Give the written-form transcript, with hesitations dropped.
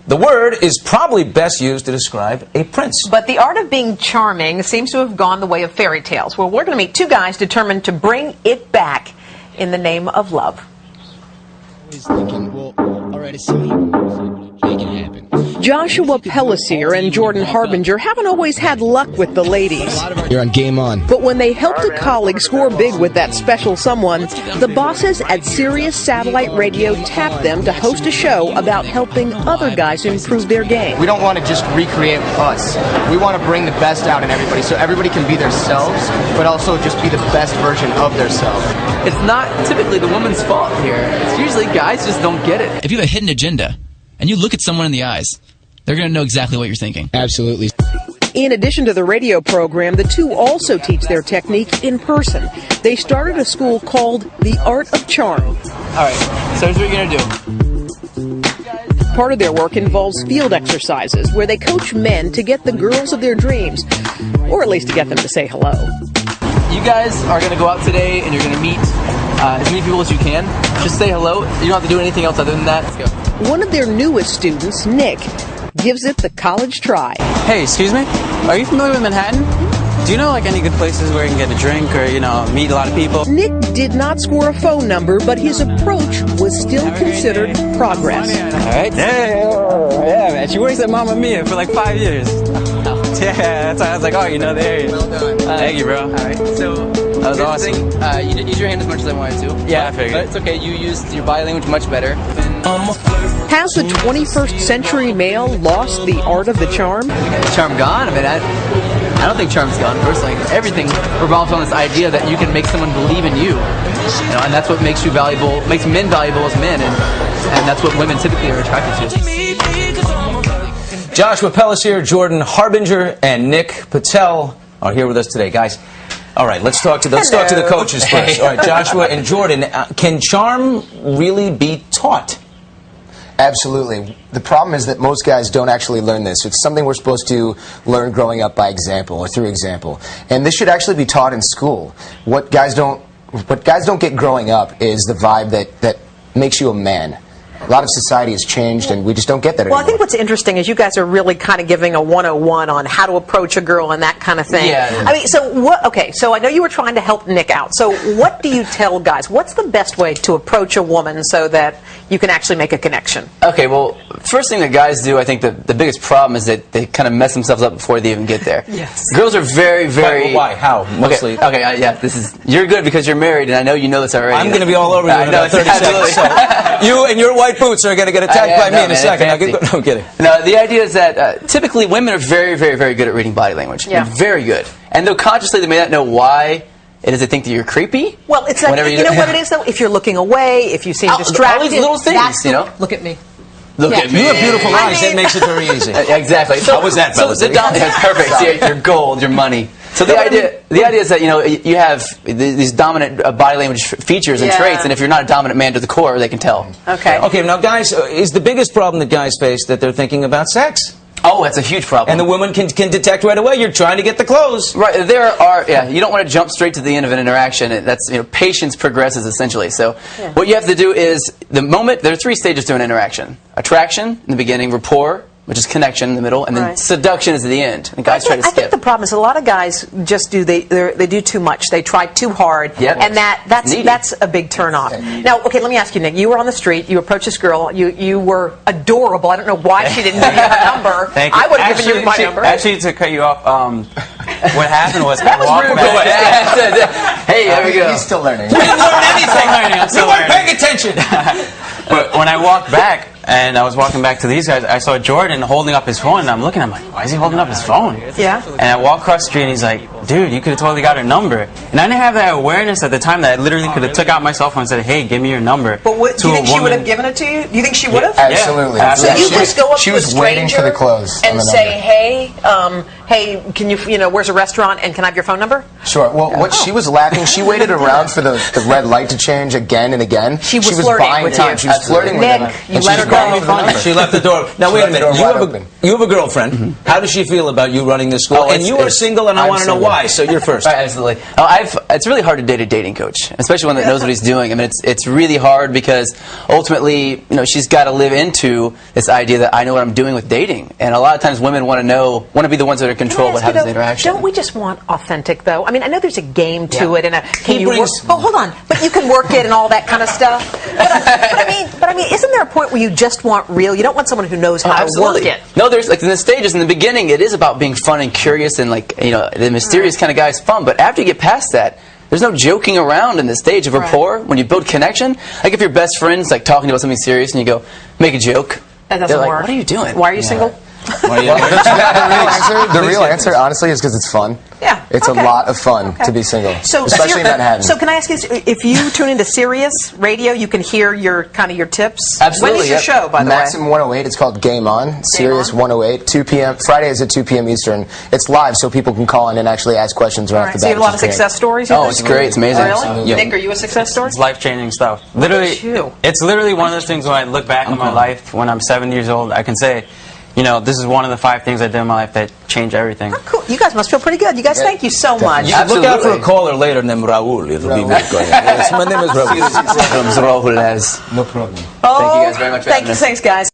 The word is probably best used to describe a prince. But the art of being charming seems to have gone the way of fairy tales. Well, we're going to meet two guys determined to bring it back in the name of love. He's thinking, well, all right, it's make it happen. Joshua Pellicer and Jordan Harbinger haven't always had luck with the ladies. You're on Game On. But when they helped a colleague score big with that special someone, the bosses at Sirius Satellite Radio tapped them to host a show about helping other guys improve their game. We don't want to just recreate us. We want to bring the best out in everybody so everybody can be themselves, but also just be the best version of themselves. It's not typically the woman's fault here. It's usually guys just don't get it. If you have a hidden agenda and you look at someone in the eyes, they're going to know exactly what you're thinking. Absolutely. In addition to the radio program, the two also teach their technique in person. They started a school called The Art of Charm. All right, so here's what you're going to do. Part of their work involves field exercises where they coach men to get the girls of their dreams, or at least to get them to say hello. You guys are going to go out today and you're going to meet as many people as you can. Just say hello. You don't have to do anything else other than that. Let's go. One of their newest students, Nick, gives it the college try. Hey, excuse me? Are you familiar with Manhattan? Do you know like any good places where you can get a drink or, you know, meet a lot of people? Nick did not score a phone number, but his approach was still considered progress. All right. Yeah, man. She works at Mamma Mia for like 5 years. Yeah, that's why I was like, oh, you know the area. Well done. Thank you, bro. All right, so that was awesome. You didn't use your hand as much as I wanted to. Yeah, I figured. But it's okay. You used your body language much better. Has the 21st century male lost the art of the charm? Charm gone? I mean, I don't think charm's gone, personally. Everything revolves on this idea that you can make someone believe in you. You know, and that's what makes you valuable, makes men valuable as men, and that's what women typically are attracted to. Joshua Pellicer, Jordan Harbinger, and Nick Patel are here with us today, guys. All right, let's talk to the coaches first. All right, Joshua and Jordan, can charm really be taught? Absolutely. The problem is that most guys don't actually learn this. It's something we're supposed to learn growing up by example or through example. And this should actually be taught in school. What guys don't get growing up is the vibe that makes you a man. A lot of society has changed, and we just don't get that anymore. Well, I think what's interesting is you guys are really kind of giving a 101 on how to approach a girl and that kind of thing. Yeah. I mean, so what? Okay, so I know you were trying to help Nick out. So what do you tell guys? What's the best way to approach a woman so that you can actually make a connection? Okay, well, first thing that guys do, I think the biggest problem is that they kind of mess themselves up before they even get there. Yes. Girls are very, very... Why? How? Mostly. Okay, yeah, you're good because you're married, and I know you know this already. I'm going to be all over you in about 30 seconds. So you and your white boots are going to get attacked by me in a second. No, I'm kidding. No, the idea is that typically women are very, very, very good at reading body language. Yeah. Very good. And though consciously they may not know why it is they think that you're creepy. Well, it's like, you know what it is, though? If you're looking away, if you seem distracted. All these little things, you know? Look at me. Look at me. You have beautiful eyes. That makes it very easy. Exactly. How was that, fellas? That's perfect. See, your gold, your money. So the idea is that, you know, you have these dominant body language features and traits, and if you're not a dominant man to the core, they can tell. Okay. Okay, now guys, is the biggest problem that guys face that they're thinking about sex? Oh, that's a huge problem. And the woman can detect right away. You're trying to get the clothes. Right. There are, you don't want to jump straight to the end of an interaction. That's, you know, patience progresses essentially. So what you have to do is the moment, there are 3 stages to an interaction. Attraction in the beginning, rapport, which is connection in the middle, and then seduction is at the end. And guys try to skip. I think the problem is a lot of guys just they do too much. They try too hard, and that's a big turn off. Now, okay, let me ask you, Nick. You were on the street. You approached this girl. You were adorable. I don't know why she didn't give you her number. Thank you. I would have given you my number. Actually, to cut you off, what happened was that was rude. Hey, there we go. He's still learning. We didn't learn anything. We weren't paying attention. But when I walked back, and I was walking back to these guys, I saw Jordan holding up his phone, and I'm looking, I'm like, why is he holding up his phone? Yeah. And I walk across the street, and he's like, dude, you could have totally got her number. And I didn't have that awareness at the time that I literally could have took out my cell phone and said, hey, give me your number. But do you think she would have given it to you? Do you think she would have? Absolutely. Yeah. So you just go up she to a was waiting for stranger the clothes and say, hey, can you know, where's a restaurant, and can I have your phone number? Sure. Well, what she was laughing, she waited around for the red light to change again and again. She was flirting buying with time. you. She was flirting with him. You let her go. She left the door. Now wait a minute. You have a girlfriend. How does she feel about you running this school? And you are single, and I want to know why. advice. So you're first. Right, absolutely. It's really hard to date a dating coach, especially one that knows what he's doing. I mean, it's really hard because ultimately, she's got to live into this idea that I know what I'm doing with dating, and a lot of times women want to be the ones that are in control of what happens in the interaction. Don't we just want authentic, though? I mean, I know there's a game to it, and Oh, hold on, but you can work it and all that kind of stuff. But I mean, isn't there a point where you just want real? You don't want someone who knows how to work it. No, there's in the stages in the beginning, it is about being fun and curious, and the mysterious kind of guy is fun. But after you get past that, there's no joking around in the stage of rapport. When you build connection, like if your best friend's like talking about something serious, and you go make a joke, that doesn't they're like, work. "What are you doing? Why are you single?" The real answer, honestly, is because it's fun. Yeah. It's a lot of fun to be single, especially in Manhattan. So can I ask you this? If you tune into Sirius Radio, you can hear your tips? Absolutely. When is your show, by the Maximum 108, it's called Game On. Sirius 108, 2 p.m. Fridays at 2 p.m. Eastern. It's live, so people can call in and actually ask questions right off the bat. So you have a lot of success stories? Oh, it's great. It's amazing. Really? Yeah. Nick, are you a success story? It's life-changing stuff. Literally, it's literally one of those things when I look back on my life when I'm 7 years old, I can say, this is one of the 5 things I did in my life that changed everything. Oh, cool. You guys must feel pretty good. You guys, thank you so much. Look out for a caller later named Raul. It'll be good going. Yes, my name is Raul. No problem. Oh, Thank you guys very much for having us. Thanks, guys.